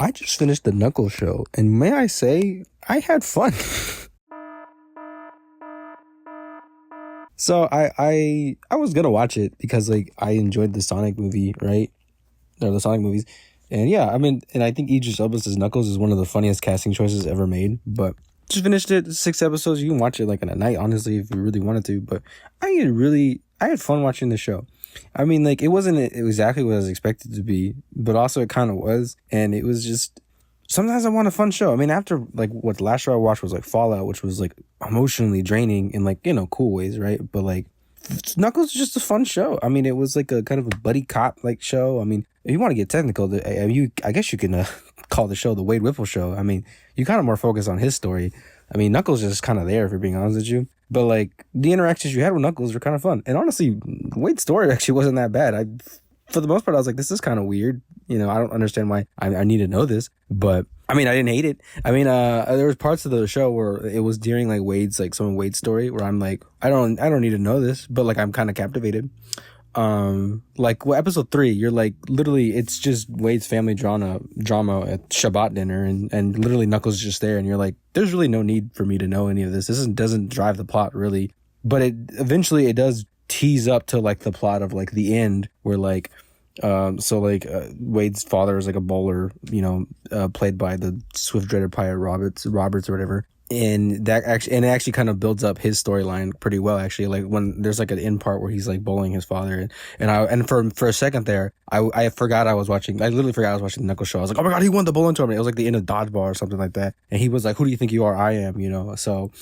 I just finished the Knuckles show, and may I say, I had fun. So I was gonna watch it because like I enjoyed the Sonic movie, right? Or the Sonic movies. And yeah, I mean, and I think Idris Elba's Knuckles is one of the funniest casting choices ever made. But just finished it, 6 episodes. You can watch it like in a night, honestly, if you really wanted to. But I had fun watching the show. I mean, like, it wasn't exactly what I was expected to be, but also it kind of was. And it was just, sometimes I want a fun show. I mean, after, like, what the last show I watched was, like, Fallout, which was, like, emotionally draining in, like, cool ways, right? But, like, Knuckles is just a fun show. I mean, it was, like, a kind of a buddy cop, like, show. I mean, if you want to get technical, I guess you can call the show the Wade Whipple Show. I mean, you kind of more focus on his story. I mean, Knuckles is just kind of there, if you're being honest with you. But, like, the interactions you had with Knuckles were kind of fun. And honestly, Wade's story actually wasn't that bad. For the most part, I was like, this is kind of weird. I don't understand why I need to know this. But, I mean, I didn't hate it. I mean, there was parts of the show where it was during, like, some of Wade's story where I'm like, I don't need to know this. But, like, I'm kind of captivated. Episode 3, you're like, literally, it's just Wade's family drama at Shabbat dinner, and literally Knuckles is just there, and you're like, there's really no need for me to know any of this. Doesn't drive the plot really, but it does tease up to like the plot of like the end where like, Wade's father is like a bowler, played by the swift dreaded Pirate Roberts or whatever. And it actually kind of builds up his storyline pretty well, actually. Like when there's like an end part where he's like bowling his father, and for a second there, I forgot I was watching. I literally forgot I was watching the Knuckles show. I was like, oh my god, he won the bowling tournament. It was like the end of dodgeball or something like that. And he was like, who do you think you are? I am, So,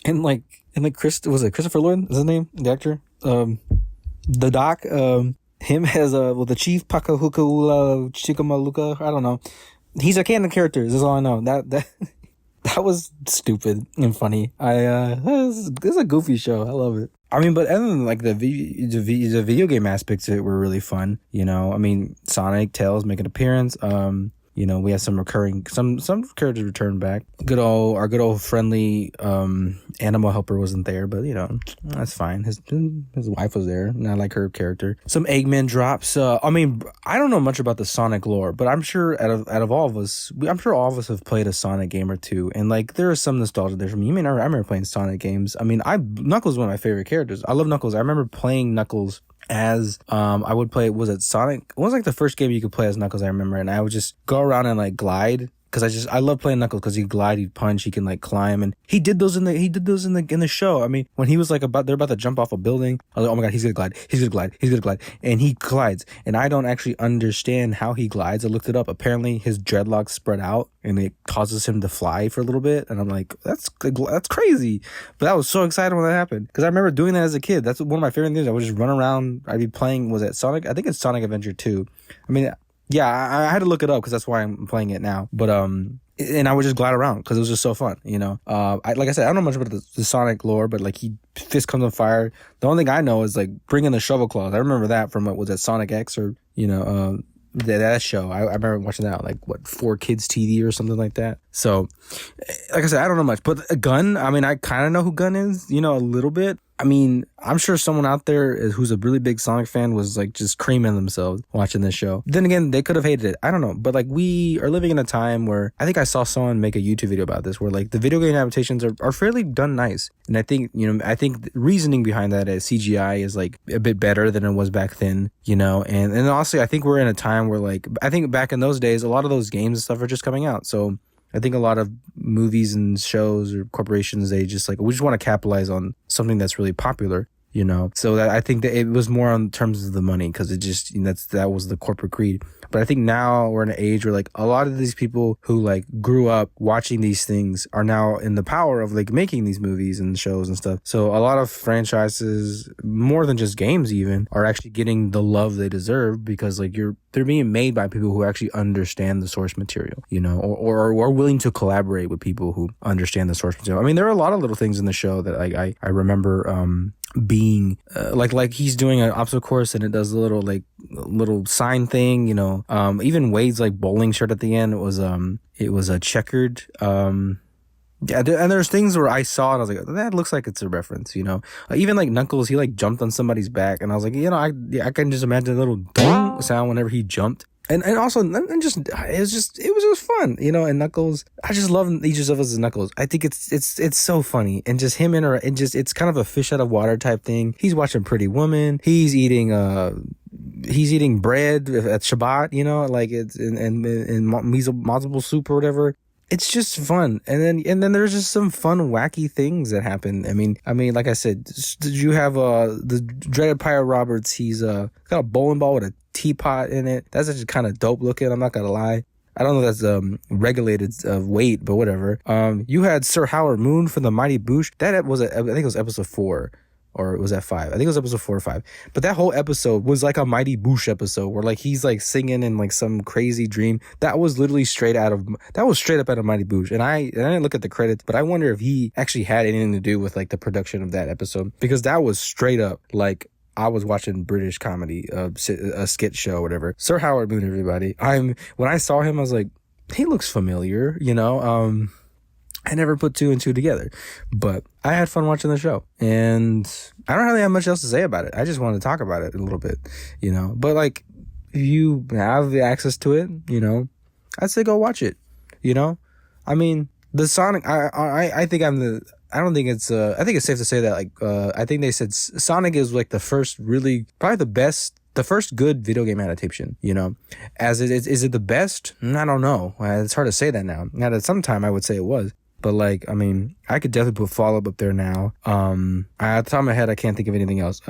and Christopher Lloyd is his name, the actor, the doc, him as the chief Pakahukaula Chikamaluka. I don't know. He's a canon character. This is all I know. That. That was stupid and funny. It's a goofy show. I love it. I mean, but other than like the video game aspects of it were really fun. I mean, Sonic, Tails make an appearance. We have some characters return back. Our good old friendly animal helper wasn't there, but that's fine. His wife was there, and I like her character. Some Eggman drops. I mean, I don't know much about the Sonic lore, but I'm sure out of all of us, I'm sure all of us have played a Sonic game or two, and like there is some nostalgia there for me. I mean, I remember playing Sonic games. I mean, Knuckles is one of my favorite characters. I love Knuckles. I remember playing Knuckles as I would play, was it Sonic? It was like the first game you could play as Knuckles, I remember, and I would just go around and like glide, because I love playing Knuckles because he glide, he punch, he can like climb, and he did those in the show. I mean, when he was like they're about to jump off a building, I was like, oh my god, he's gonna glide, and he glides, and I don't actually understand how he glides. I looked it up. Apparently his dreadlocks spread out and it causes him to fly for a little bit, and I'm like, that's crazy. But I was so excited when that happened, because I remember doing that as a kid. That's one of my favorite things. I would just run around. I'd be playing, was it Sonic? I think it's Sonic Adventure 2. I mean, yeah, I had to look it up because that's why I'm playing it now. But and I would just glide around because it was just so fun, like I said, I don't know much about the Sonic lore, but like fist comes on fire. The only thing I know is like bringing the shovel claws. I remember that from what was it, Sonic X, or that show. I remember watching that on like 4Kids TV or something like that. So, like I said, I don't know much, but a Gun. I mean, I kind of know who Gun is, a little bit. I mean, I'm sure someone out there who's a really big Sonic fan was like just creaming themselves watching this show. Then again, they could have hated it. I don't know. But like, we are living in a time where I think I saw someone make a YouTube video about this, where like the video game adaptations are fairly done nice. And I think, the reasoning behind that is CGI is like a bit better than it was back then, and honestly, I think we're in a time where like, I think back in those days, a lot of those games and stuff are just coming out. So I think a lot of movies and shows or corporations, they just like, we just want to capitalize on something that's really popular, So that I think that it was more on terms of the money, because it just, that was the corporate greed. But I think now we're in an age where like a lot of these people who like grew up watching these things are now in the power of like making these movies and shows and stuff. So a lot of franchises, more than just games even, are actually getting the love they deserve, because like they're being made by people who actually understand the source material, or are willing to collaborate with people who understand the source material. I mean, there are a lot of little things in the show that I remember being like he's doing an obstacle course and it does a little sign thing, even Wade's like bowling shirt at the end, it was a checkered, yeah, and there's things where I saw it, I was like, that looks like it's a reference, even like Knuckles, he like jumped on somebody's back, and I was like, I can just imagine a little dong sound whenever he jumped. And also and just it was fun, you know. And Knuckles, I just love each of us as Knuckles. I think it's so funny, and just him and just it's kind of a fish out of water type thing. He's watching Pretty Woman. He's eating bread at Shabbat, you know, like it's in multiple soup or whatever. It's just fun, and then there's just some fun, wacky things that happen. I mean, like I said, did you have the dreaded Pirate Roberts? He's got a bowling ball with a teapot in it. That's actually kind of dope looking. I'm not gonna lie. I don't know if that's regulated weight, but whatever. You had Sir Howard Moon from the Mighty Boosh. That was I think it was episode 4. Or was that 5? I think it was episode 4 or 5. But that whole episode was like a Mighty Boosh episode where like he's like singing in like some crazy dream. That was literally straight up out of Mighty Boosh. And I didn't look at the credits, but I wonder if he actually had anything to do with like the production of that episode, because that was straight up like I was watching British comedy, a skit show, whatever. Sir Howard Moon, everybody. When I saw him, I was like, he looks familiar, you know. I never put 2 and 2 together, but I had fun watching the show, and I don't really have much else to say about it. I just wanted to talk about it a little bit, you know. But like, if you have the access to it, you know, I'd say go watch it. You know, I mean, the Sonic. I think I don't think it's. I think it's safe to say that like. I think they said Sonic is like the first probably the first good video game adaptation, you know. Is it the best? I don't know. It's hard to say that now. At some time, I would say it was. But like, I mean, I could definitely put Fallout up there now. At the top of my head, I can't think of anything else.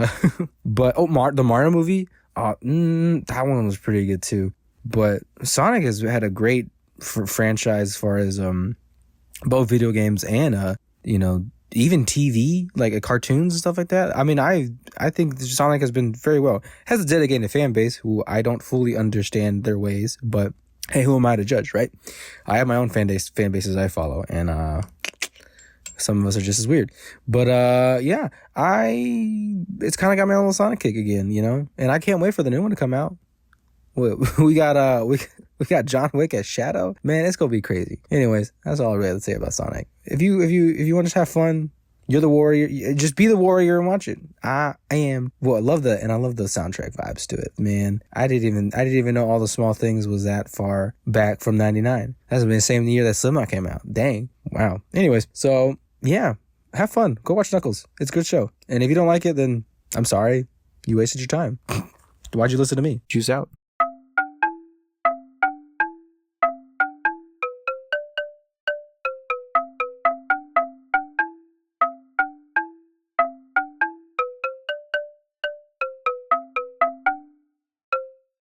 But the Mario movie, that one was pretty good too. But Sonic has had a great franchise as far as both video games and you know, even TV, like cartoons and stuff like that. I mean, I think Sonic has been very well. Has a dedicated fan base who I don't fully understand their ways, but hey, who am I to judge, right? I have my own fan bases I follow, and some of us are just as weird. But yeah, it's kind of got me on a little Sonic kick again, you know. And I can't wait for the new one to come out. We got John Wick as Shadow. Man, it's gonna be crazy. Anyways, that's all I really have to say about Sonic. If you want to just have fun, you're the warrior. Just be the warrior and watch it. I am. Well, I love the soundtrack vibes to it, man. I didn't even know All the Small Things was that far back from '99. That's been the same year that Slipknot came out. Dang, wow. Anyways, so yeah, have fun. Go watch Knuckles. It's a good show. And if you don't like it, then I'm sorry, you wasted your time. Why'd you listen to me? Juice out.